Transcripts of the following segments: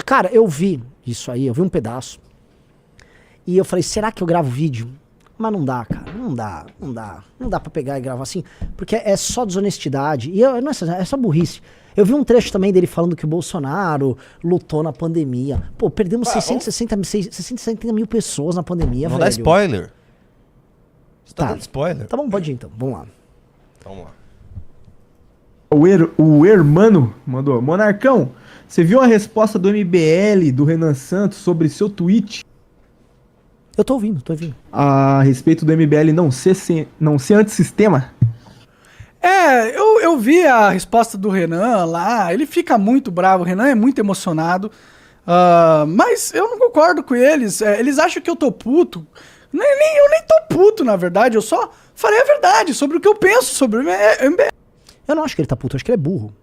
Cara, eu vi isso aí, eu vi um pedaço. E eu falei, será que eu gravo vídeo? Mas não dá, cara, não dá pra pegar e gravar assim, porque é só desonestidade, e não é só burrice. Eu vi um trecho também dele falando que o Bolsonaro lutou na pandemia. Pô, perdemos 670 mil pessoas na pandemia, não velho. Não dá spoiler. Você tá dando spoiler. Tá bom, pode ir então, vamos lá. Vamos lá. O Hermano mandou, Monarcão, você viu a resposta do MBL, do Renan Santos, sobre seu tweet? Eu tô ouvindo. A respeito do MBL não ser antissistema? Eu vi a resposta do Renan lá, ele fica muito bravo, o Renan é muito emocionado, mas eu não concordo com eles, eles acham que eu tô puto, eu nem tô puto na verdade, eu só falei a verdade sobre o que eu penso sobre o MBL. Eu não acho que ele tá puto, eu acho que ele é burro.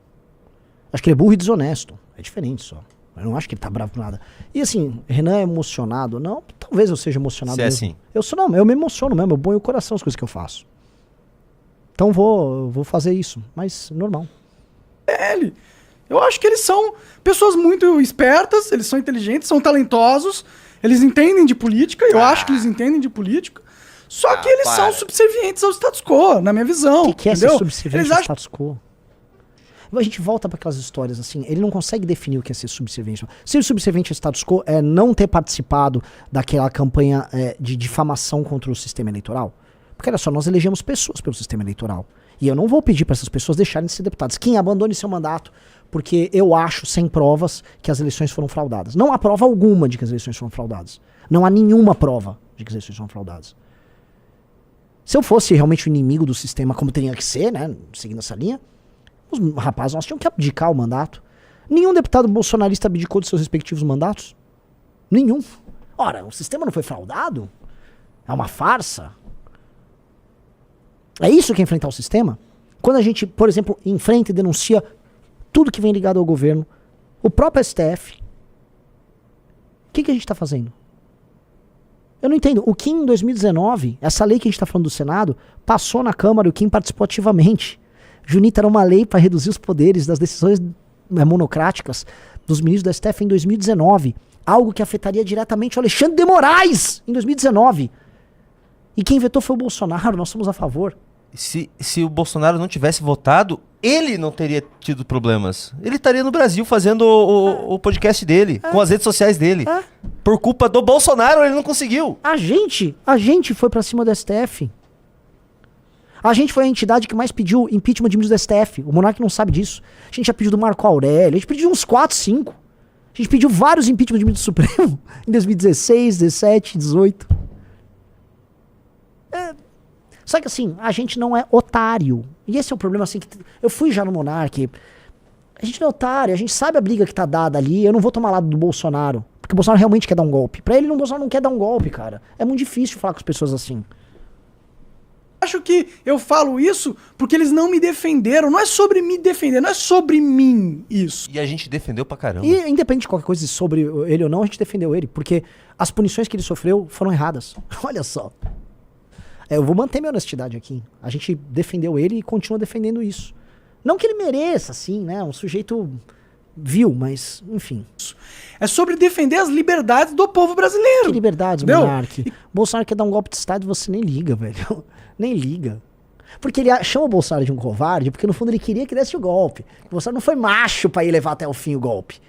Acho que ele é burro e desonesto, é diferente só. Eu não acho que ele tá bravo por nada. E assim, Renan é emocionado? Não, talvez eu seja emocionado mesmo. Assim. Eu me emociono mesmo, eu ponho o coração as coisas que eu faço. Então vou fazer isso, mas normal. Eu acho que eles são pessoas muito espertas, eles são inteligentes, são talentosos, eles entendem de política, eu acho que eles entendem de política, só que eles são subservientes ao status quo, na minha visão. O que é entendeu? ser subserviente ao status quo? A gente volta para aquelas histórias assim, ele não consegue definir o que é ser subserviente. Ser subserviente ao status quo é não ter participado daquela campanha de difamação contra o sistema eleitoral. Porque olha só, nós elegemos pessoas pelo sistema eleitoral. E eu não vou pedir para essas pessoas deixarem de ser deputados. Quem abandone seu mandato, porque eu acho, sem provas, que as eleições foram fraudadas. Não há prova alguma de que as eleições foram fraudadas. Não há nenhuma prova de que as eleições foram fraudadas. Se eu fosse realmente o inimigo do sistema, como teria que ser, né, seguindo essa linha, os rapazes, nós tínhamos que abdicar o mandato. Nenhum deputado bolsonarista abdicou de seus respectivos mandatos. Nenhum. Ora, o sistema não foi fraudado? É uma farsa? É isso que é enfrentar o sistema? Quando a gente, por exemplo, enfrenta e denuncia tudo que vem ligado ao governo, o próprio STF, o que a gente está fazendo? Eu não entendo. O Kim, em 2019, essa lei que a gente está falando do Senado, passou na Câmara e o Kim participou ativamente. Junita, era uma lei para reduzir os poderes das decisões monocráticas dos ministros do STF em 2019. Algo que afetaria diretamente o Alexandre de Moraes em 2019. E quem vetou foi o Bolsonaro, nós somos a favor. Se o Bolsonaro não tivesse votado, ele não teria tido problemas. Ele estaria no Brasil fazendo o podcast dele, com as redes sociais dele. Por culpa do Bolsonaro, ele não conseguiu. A gente foi pra cima do STF. A gente foi a entidade que mais pediu impeachment de ministros do STF. O Monark não sabe disso. A gente já pediu do Marco Aurélio, a gente pediu uns 4, 5. A gente pediu vários impeachment de ministro do Supremo em 2016, 17, 18. Só que assim, a gente não é otário. E esse é o problema, assim, que eu fui já no Monark. A gente não é otário, a gente sabe a briga que tá dada ali. Eu não vou tomar lado do Bolsonaro, porque o Bolsonaro realmente quer dar um golpe. Pra ele, o Bolsonaro não quer dar um golpe, cara. É muito difícil falar com as pessoas assim. Acho que eu falo isso porque eles não me defenderam. Não é sobre me defender, não é sobre mim isso. E a gente defendeu pra caramba. E independente de qualquer coisa sobre ele ou não, a gente defendeu ele. Porque as punições que ele sofreu foram erradas. Olha só. Eu vou manter minha honestidade aqui. A gente defendeu ele e continua defendendo isso. Não que ele mereça, assim, né? Um sujeito vil, mas, enfim. É sobre defender as liberdades do povo brasileiro. Que liberdades, Monark? Bolsonaro quer dar um golpe de Estado e você nem liga, velho. Nem liga. Porque ele chama o Bolsonaro de um covarde, porque no fundo ele queria que desse o golpe. O Bolsonaro não foi macho pra ir levar até o fim o golpe.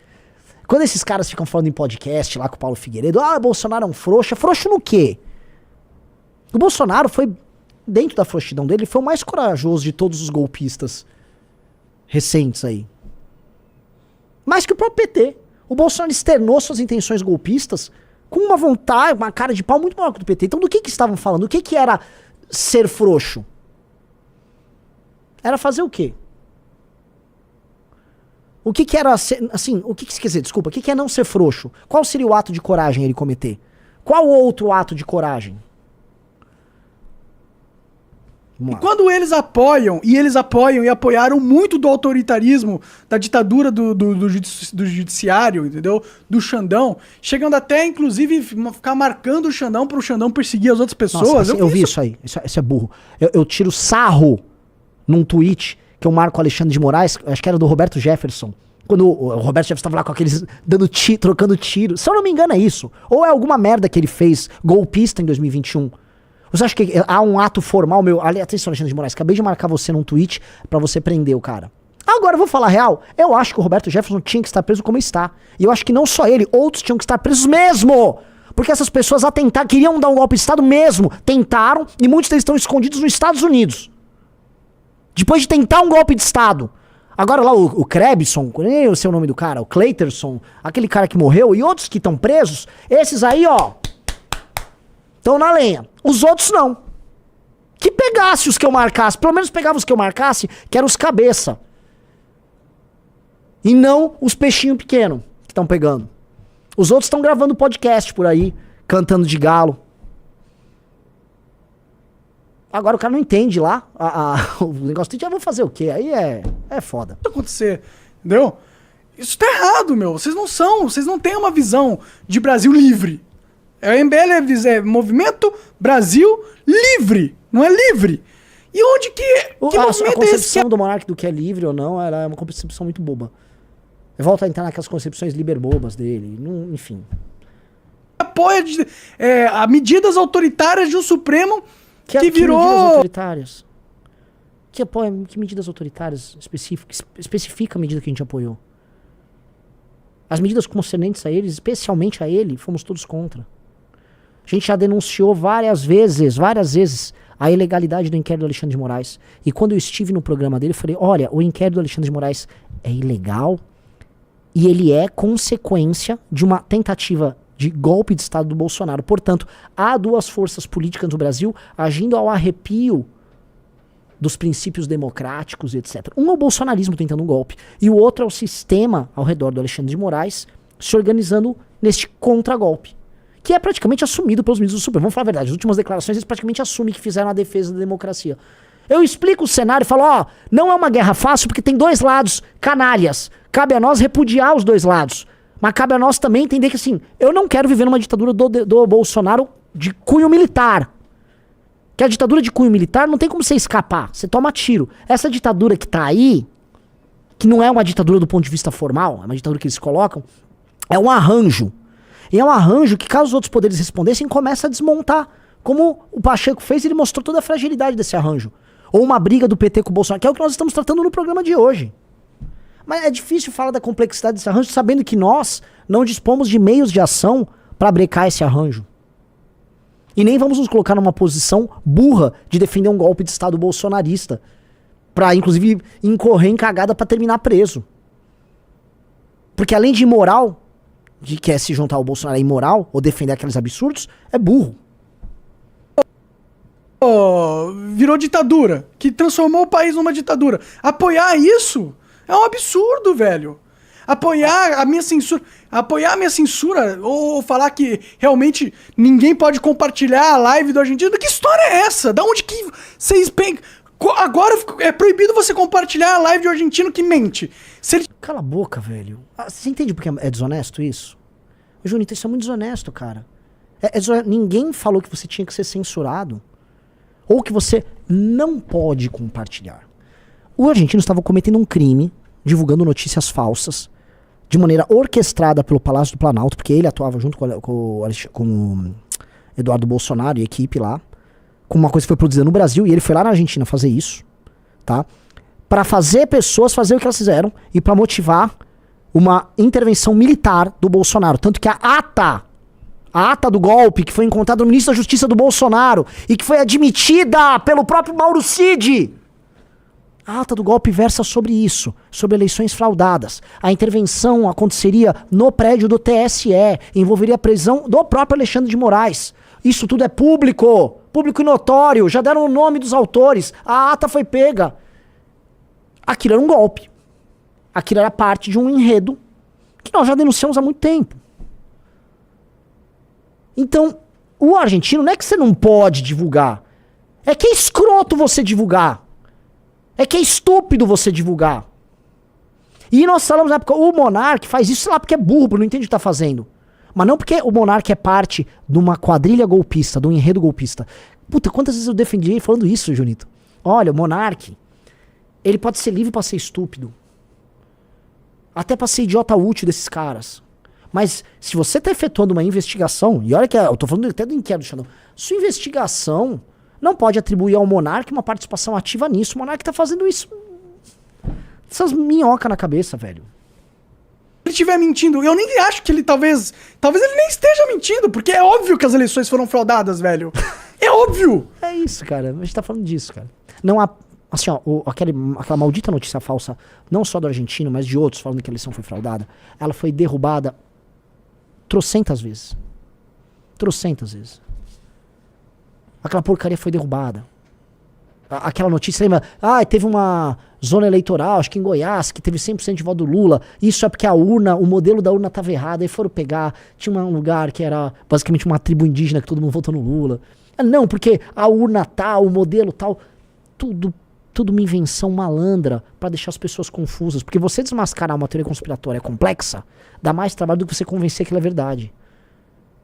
Quando esses caras ficam falando em podcast lá com o Paulo Figueiredo, Bolsonaro é um frouxo. É frouxo no quê? O Bolsonaro foi, dentro da frouxidão dele, foi o mais corajoso de todos os golpistas recentes aí. Mais que o próprio PT. O Bolsonaro externou suas intenções golpistas com uma vontade, uma cara de pau muito maior que o do PT. Então do que estavam falando? O que era ser frouxo? Era fazer o quê? O que era ser, assim, o que quer dizer, desculpa, o que é não ser frouxo? Qual seria o ato de coragem ele cometer? Qual outro ato de coragem? E quando eles apoiam e apoiaram muito do autoritarismo, da ditadura do judiciário, entendeu? Do Xandão, chegando até, inclusive, ficar marcando o Xandão para o Xandão perseguir as outras pessoas. Nossa, eu vi isso aí, isso é burro. Eu tiro sarro num tweet que eu marco Alexandre de Moraes, acho que era do Roberto Jefferson, Quando o Roberto Jefferson tava lá com aqueles dando tiro, trocando tiro. Se eu não me engano é isso. Ou é alguma merda que ele fez golpista em 2021. Você acha que há um ato formal meu... Atenção, Alexandre de Moraes, acabei de marcar você num tweet pra você prender o cara. Agora, eu vou falar real. Eu acho que o Roberto Jefferson tinha que estar preso como está. E eu acho que não só ele, outros tinham que estar presos mesmo. Porque essas pessoas queriam dar um golpe de Estado mesmo. Tentaram, e muitos deles estão escondidos nos Estados Unidos. Depois de tentar um golpe de Estado. Agora lá o Krebson, nem eu sei o nome do cara, o Clayterson, aquele cara que morreu, e outros que estão presos, esses aí, ó, estão na lenha. Os outros não. Que pegasse os que eu marcasse, pelo menos pegava os que eu marcasse, que eram os cabeça. E não os peixinhos pequenos que estão pegando. Os outros estão gravando podcast por aí, cantando de galo. Agora o cara não entende lá o negócio de vou fazer o quê? Aí é foda. Acontecer, entendeu? Isso tá errado, meu. Vocês não têm uma visão de Brasil livre. O MBL é Movimento Brasil Livre, não é livre. E onde que movimento a concepção do Monark do que é livre ou não, ela é uma concepção muito boba. Volta a entrar naquelas concepções liberbobas dele, enfim. Apoia a medidas autoritárias de um Supremo que virou... medidas autoritárias? Que medidas autoritárias especifica a medida que a gente apoiou? As medidas concernentes a eles, especialmente a ele, fomos todos contra. A gente já denunciou várias vezes, a ilegalidade do inquérito do Alexandre de Moraes. E quando eu estive no programa dele, eu falei, olha, o inquérito do Alexandre de Moraes é ilegal e ele é consequência de uma tentativa de golpe de Estado do Bolsonaro. Portanto, há duas forças políticas no Brasil agindo ao arrepio dos princípios democráticos e etc. Um é o bolsonarismo tentando um golpe, e o outro é o sistema ao redor do Alexandre de Moraes se organizando neste contragolpe, que é praticamente assumido pelos ministros do Supremo. Vamos falar a verdade, as últimas declarações eles praticamente assumem que fizeram a defesa da democracia. Eu explico o cenário e falo, ó, não é uma guerra fácil porque tem dois lados canalhas. Cabe a nós repudiar os dois lados. Mas cabe a nós também entender que, assim, eu não quero viver numa ditadura do Bolsonaro de cunho militar. Que a ditadura de cunho militar não tem como você escapar. Você toma tiro. Essa ditadura que tá aí, que não é uma ditadura do ponto de vista formal, é uma ditadura que eles colocam, é um arranjo. E é um arranjo que, caso os outros poderes respondessem, começa a desmontar. Como o Pacheco fez, ele mostrou toda a fragilidade desse arranjo. Ou uma briga do PT com o Bolsonaro, que é o que nós estamos tratando no programa de hoje. Mas é difícil falar da complexidade desse arranjo, sabendo que nós não dispomos de meios de ação para brecar esse arranjo. E nem vamos nos colocar numa posição burra de defender um golpe de Estado bolsonarista, para inclusive incorrer em cagada para terminar preso. Porque além de imoral, de quer se juntar ao Bolsonaro é imoral, ou defender aqueles absurdos, é burro. Virou ditadura, que transformou o país numa ditadura. Apoiar isso é um absurdo, velho. Apoiar a minha censura, ou falar que realmente ninguém pode compartilhar a live do argentino. Que história é essa? Da onde que vocês pensam? Agora é proibido você compartilhar a live de um argentino que mente. Cala a boca, velho. Você entende porque é desonesto isso? Junito, isso é muito desonesto, cara. Ninguém falou que você tinha que ser censurado. Ou que você não pode compartilhar. O argentino estava cometendo um crime, divulgando notícias falsas, de maneira orquestrada pelo Palácio do Planalto, porque ele atuava junto com o Eduardo Bolsonaro e a equipe lá, com uma coisa que foi produzida no Brasil, e ele foi lá na Argentina fazer isso, tá? Para fazer pessoas fazer o que elas fizeram e para motivar uma intervenção militar do Bolsonaro. Tanto que a ata do golpe, que foi encontrada no ministro da Justiça do Bolsonaro e que foi admitida pelo próprio Mauro Cid, a ata do golpe versa sobre isso, sobre eleições fraudadas. A intervenção aconteceria no prédio do TSE, envolveria a prisão do próprio Alexandre de Moraes. Isso tudo é público e notório, já deram o nome dos autores, a ata foi pega. Aquilo era um golpe. Aquilo era parte de um enredo que nós já denunciamos há muito tempo. Então, o argentino não é que você não pode divulgar, é que é escroto você divulgar. É que é estúpido você divulgar. E nós falamos na época, o Monark faz isso, sei lá, porque é burro, não entende o que tá fazendo. Mas não porque o Monark é parte de uma quadrilha golpista, de um enredo golpista. Puta, quantas vezes eu defendi ele falando isso, Junito? Olha, o Monark, ele pode ser livre pra ser estúpido. Até pra ser idiota útil desses caras. Mas se você tá efetuando uma investigação, e olha que eu tô falando até do inquérito, Xandão, sua investigação não pode atribuir ao monarca uma participação ativa nisso. O monarca tá fazendo isso. Essas minhocas na cabeça, velho. Ele estiver mentindo, eu nem acho que ele talvez ele nem esteja mentindo, porque é óbvio que as eleições foram fraudadas, velho. É óbvio! É isso, cara. A gente tá falando disso, cara. Não há, assim, ó, aquela maldita notícia falsa, não só do argentino, mas de outros falando que a eleição foi fraudada, ela foi derrubada trocentas vezes. Trocentas vezes. Aquela porcaria foi derrubada. Aquela notícia, lembra? Teve uma zona eleitoral, acho que em Goiás, que teve 100% de voto do Lula. Isso é porque a urna, o modelo da urna estava errado. Aí foram pegar, tinha um lugar que era basicamente uma tribo indígena que todo mundo votou no Lula. Não, porque a urna tal, o modelo tal, tudo uma invenção malandra para deixar as pessoas confusas. Porque você desmascarar uma teoria conspiratória complexa dá mais trabalho do que você convencer que ela é verdade.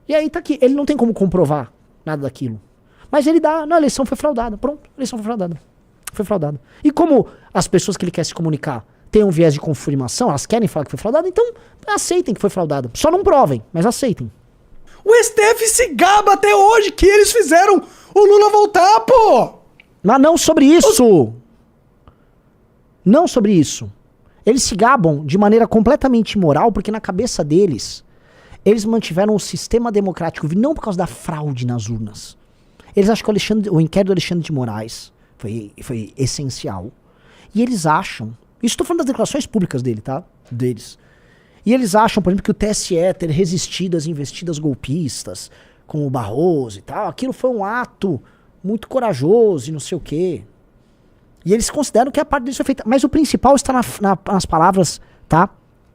E aí tá aqui, ele não tem como comprovar nada daquilo. Mas ele dá, não, a eleição foi fraudada. Pronto, a eleição foi fraudada. Foi fraudada. E como as pessoas que ele quer se comunicar têm um viés de confirmação, elas querem falar que foi fraudada, então aceitem que foi fraudada. Só não provem, mas aceitem. O STF se gaba até hoje que eles fizeram o Lula voltar, pô! Mas não sobre isso! Não sobre isso. Eles se gabam de maneira completamente imoral, porque na cabeça deles, eles mantiveram o sistema democrático, não por causa da fraude nas urnas. Eles acham que o inquérito do Alexandre de Moraes foi essencial. E eles acham... Isso estou falando das declarações públicas dele, tá? Deles. E eles acham, por exemplo, que o TSE ter resistido às investidas golpistas, com o Barroso e tal, aquilo foi um ato muito corajoso e não sei o quê. E eles consideram que a parte deles foi feita. Mas o principal está nas palavras, tá?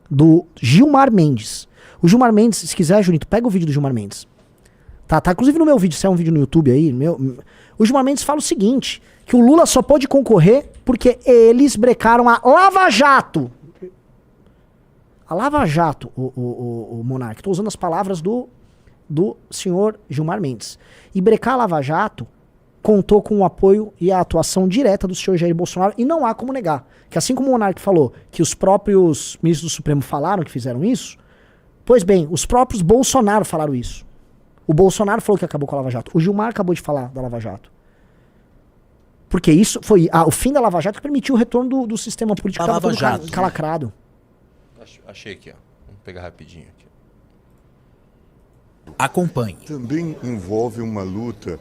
Do Gilmar Mendes. O Gilmar Mendes, se quiser, Junito, pega o vídeo do Gilmar Mendes. Tá inclusive no meu vídeo, se é um vídeo no YouTube aí, o Gilmar Mendes fala o seguinte, que o Lula só pôde concorrer porque eles brecaram a Lava Jato. A Lava Jato, o Monarca. Estou usando as palavras do senhor Gilmar Mendes. E brecar a Lava Jato contou com o apoio e a atuação direta do senhor Jair Bolsonaro, e não há como negar. Que assim como o Monarca falou que os próprios ministros do Supremo falaram que fizeram isso, pois bem, os próprios Bolsonaro falaram isso. O Bolsonaro falou que acabou com a Lava Jato. O Gilmar acabou de falar da Lava Jato. Porque isso foi o fim da Lava Jato que permitiu o retorno do sistema político que estava todo calacrado. Achei aqui, ó. Vamos pegar rapidinho aqui. Acompanhe. Também envolve uma luta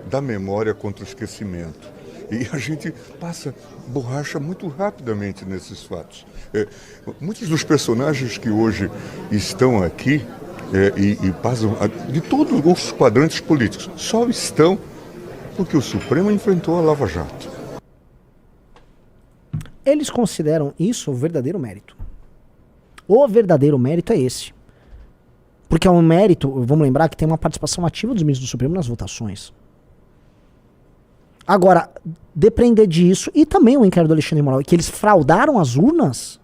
da memória contra o esquecimento. E a gente passa borracha muito rapidamente nesses fatos. Muitos dos personagens que hoje estão aqui e passam de todos os quadrantes políticos só estão porque o Supremo enfrentou a Lava Jato. Eles consideram isso o verdadeiro mérito. O verdadeiro mérito é esse. Porque é um mérito, vamos lembrar que tem uma participação ativa dos ministros do Supremo nas votações. Agora, depender disso, e também o inquérito do Alexandre de Moraes, que eles fraudaram as urnas,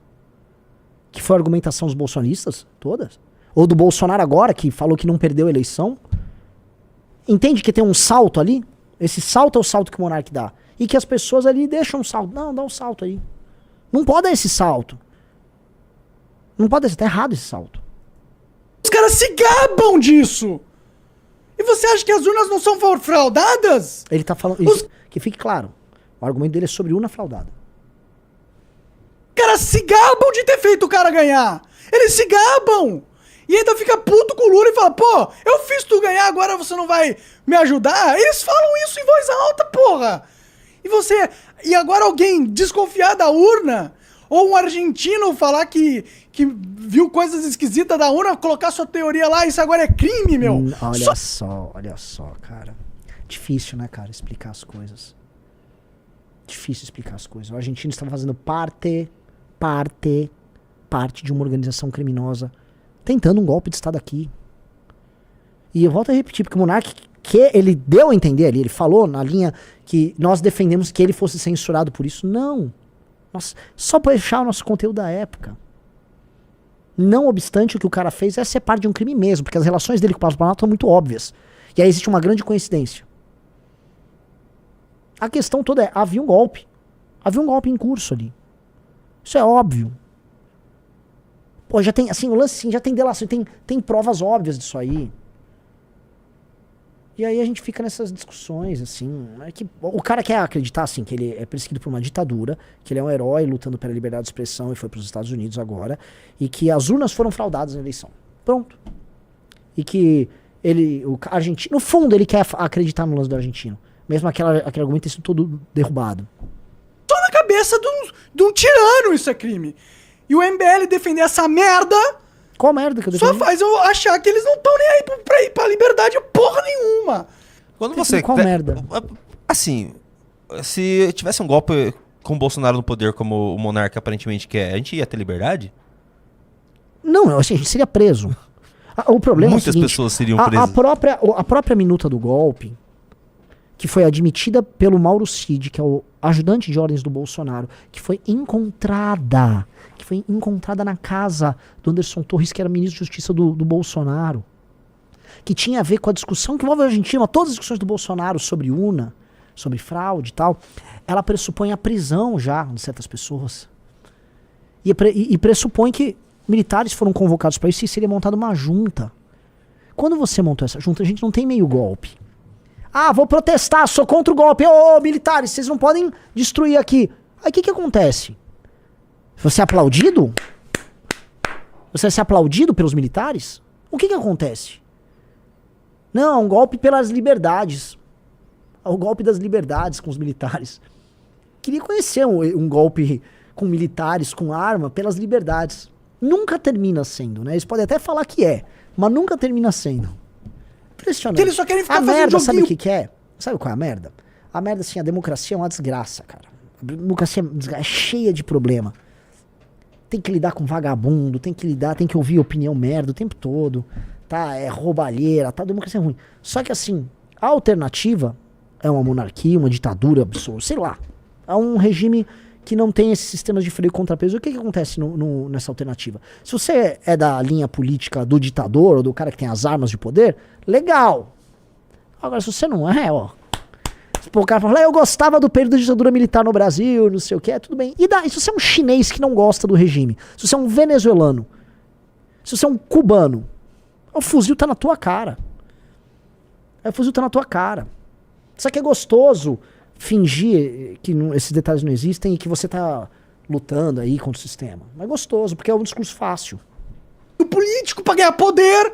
que foi a argumentação dos bolsonaristas, todas, ou do Bolsonaro agora, que falou que não perdeu a eleição, entende que tem um salto ali? Esse salto é o salto que o Monark dá. E que as pessoas ali deixam um salto. Não, dá um salto aí. Não pode dar esse salto. Não pode dar, tá errado esse salto. Os caras se gabam disso! E você acha que as urnas não são fraudadas? Ele tá falando... Que fique claro. O argumento dele é sobre urna fraudada. Os caras se gabam de ter feito o cara ganhar. Eles se gabam. E ainda fica puto com o Lula e fala, pô, eu fiz tu ganhar, agora você não vai me ajudar? Eles falam isso em voz alta, porra. E agora alguém desconfiar da urna, ou um argentino falar que viu coisas esquisitas da urna, colocar sua teoria lá, isso agora é crime, meu. Olha só, cara. Difícil, né, cara, explicar as coisas. Difícil explicar as coisas. O argentino estava fazendo parte de uma organização criminosa, tentando um golpe de Estado aqui. E eu volto a repetir, porque o Monark, que ele deu a entender ali, ele falou na linha que nós defendemos que ele fosse censurado por isso. Não. Só para deixar o nosso conteúdo da época. Não obstante, o que o cara fez é ser parte de um crime mesmo, porque as relações dele com o Palácio do Planalto são muito óbvias. E aí existe uma grande coincidência. A questão toda é, havia um golpe. Havia um golpe em curso ali. Isso é óbvio. Pô, já tem, assim, o lance assim, já tem delação, tem provas óbvias disso aí. E aí a gente fica nessas discussões, assim, é que o cara quer acreditar, assim, que ele é perseguido por uma ditadura, que ele é um herói lutando pela liberdade de expressão e foi pros Estados Unidos agora, e que as urnas foram fraudadas na eleição. Pronto. E que o argentino, no fundo, ele quer acreditar no lance do argentino. Mesmo aquele argumento ter sido todo derrubado. Só na cabeça de um tirano isso é crime. E o MBL defender essa merda Qual merda que eu só defendi? faz eu achar que eles não estão nem aí pra ir pra liberdade porra nenhuma. Quando você... Qual merda? Assim, se tivesse um golpe com o Bolsonaro no poder, como o monarca aparentemente quer, a gente ia ter liberdade? Não, assim, a gente seria preso. O problema Muitas é o seguinte, pessoas seriam a presas. própria minuta do golpe, que foi admitida pelo Mauro Cid, que é o ajudante de ordens do Bolsonaro, que foi encontrada na casa do Anderson Torres, que era ministro de Justiça do Bolsonaro, que tinha a ver com a discussão que envolve a Argentina, todas as discussões do Bolsonaro sobre urna, sobre fraude e tal, ela pressupõe a prisão já de certas pessoas. E pressupõe que militares foram convocados para isso e seria montada uma junta. Quando você montou essa junta, a gente não tem meio golpe. Ah, vou protestar, sou contra o golpe. Ô, militares, vocês não podem destruir aqui. Aí o que acontece? Você é aplaudido? Você vai ser aplaudido pelos militares? O que acontece? Não, é um golpe pelas liberdades. É o golpe das liberdades com os militares. Queria conhecer um golpe com militares, com arma, pelas liberdades. Nunca termina sendo, né? Eles podem até falar que é, mas nunca termina sendo. Impressionante. Que eles só querem ficar a fazendo merda, joguinho. sabe o que é? Sabe qual é a merda? A merda, assim, a democracia é uma desgraça, cara. A democracia é cheia de problema. Tem que lidar com vagabundo, tem que ouvir opinião merda o tempo todo, tá? É roubalheira, tá? A democracia é ruim. Só que, assim, a alternativa é uma monarquia, uma ditadura absurda, sei lá. É um regime que não tem esses sistemas de freio e contrapeso. O que acontece nessa alternativa? Se você é da linha política do ditador ou do cara que tem as armas de poder, legal. Agora, se você não é, ó... O cara fala, eu gostava do período da ditadura militar no Brasil, não sei o que, tudo bem. E se você é um chinês que não gosta do regime, se você é um venezuelano, se você é um cubano, o fuzil tá na tua cara. O fuzil tá na tua cara. Só que é gostoso fingir que esses detalhes não existem e que você tá lutando aí contra o sistema. Mas é gostoso, porque é um discurso fácil. O político pra ganhar poder,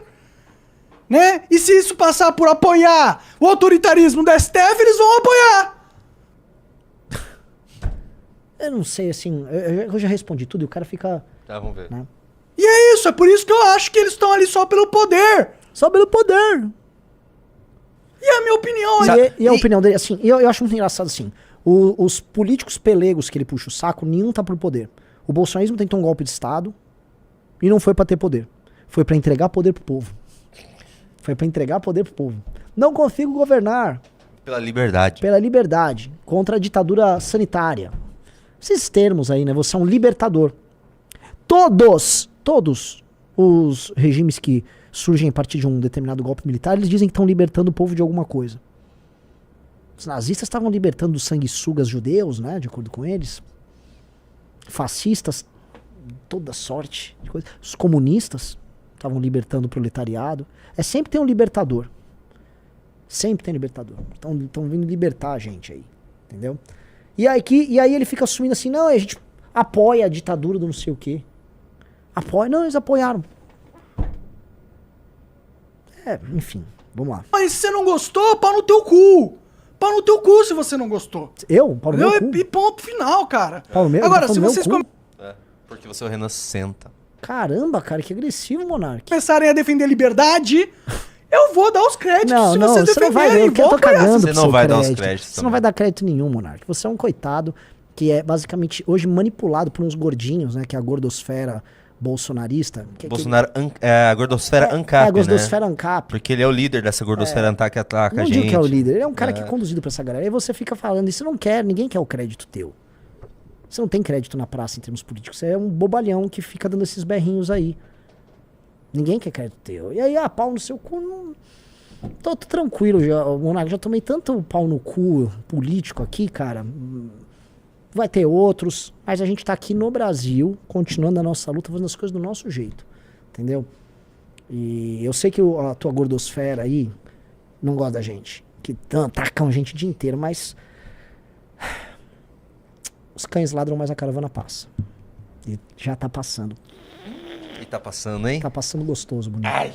né? E se isso passar por apoiar o autoritarismo da STF, eles vão apoiar. Eu não sei, assim, eu já respondi tudo e o cara fica... Tá, vamos ver. Né? E é isso, é por isso que eu acho que eles estão ali só pelo poder. Só pelo poder. E a minha opinião E a opinião dele, assim, eu acho muito engraçado, assim, os políticos pelegos que ele puxa o saco, nenhum tá por poder. O bolsonarismo tentou um golpe de Estado e não foi pra ter poder. Foi pra entregar poder pro povo. Foi pra entregar poder pro povo. Não consigo governar. Pela liberdade. Pela liberdade. Contra a ditadura sanitária. Esses termos aí, né? Você é um libertador. Todos os regimes que surgem a partir de um determinado golpe militar, eles dizem que estão libertando o povo de alguma coisa. Os nazistas estavam libertando dos sanguessugas judeus, né? De acordo com eles. Fascistas, toda sorte de coisa. Os comunistas estavam libertando o proletariado. Sempre tem um libertador. Sempre tem libertador. Estão vindo libertar a gente aí. Entendeu? E aí ele fica assumindo assim, não, a gente apoia a ditadura do não sei o quê. Apoia? Não, eles apoiaram. Enfim, vamos lá. Mas se você não gostou, pau no teu cu. Pau no teu cu se você não gostou. Eu? Pau no meu cu? E ponto final, cara. Pau no meu- Agora, pau se no meu vocês cu? Porque você é o Renan senta. Caramba, cara, que agressivo, Monark. começarem a defender liberdade, eu vou dar os créditos Não, se não, vocês você não vai ver, defenderem. porque eu tô Vou apoiar. cagando Você pro não seu vai dar os crédito. créditos Você não também. vai dar crédito nenhum, Monark. Você é um coitado que é basicamente hoje manipulado por uns gordinhos, né? Que é a gordosfera bolsonarista. Bolsonaro é a gordosfera ANCAP, a gordosfera né? ANCAP. Porque ele é o líder dessa gordosfera ANCAP que ataca Não a digo gente. que é o líder, ele é um cara que é conduzido pra essa galera. Aí você fica falando, isso não quer, ninguém quer o crédito teu. Você não tem crédito na praça em termos políticos. Você é um bobalhão que fica dando esses berrinhos aí. Ninguém quer crédito teu. E aí, pau no seu cu. Não... Tô tranquilo já, Monark. Já tomei tanto pau no cu político aqui, cara. vai ter outros, mas a gente tá aqui no Brasil, continuando a nossa luta, fazendo as coisas do nosso jeito, entendeu? E eu sei que a tua gordosfera aí não gosta da gente, que atacam a gente o dia inteiro, mas os cães ladram, mas a caravana passa. E já tá passando. E tá passando, hein? Tá passando gostoso, bonito. Ai.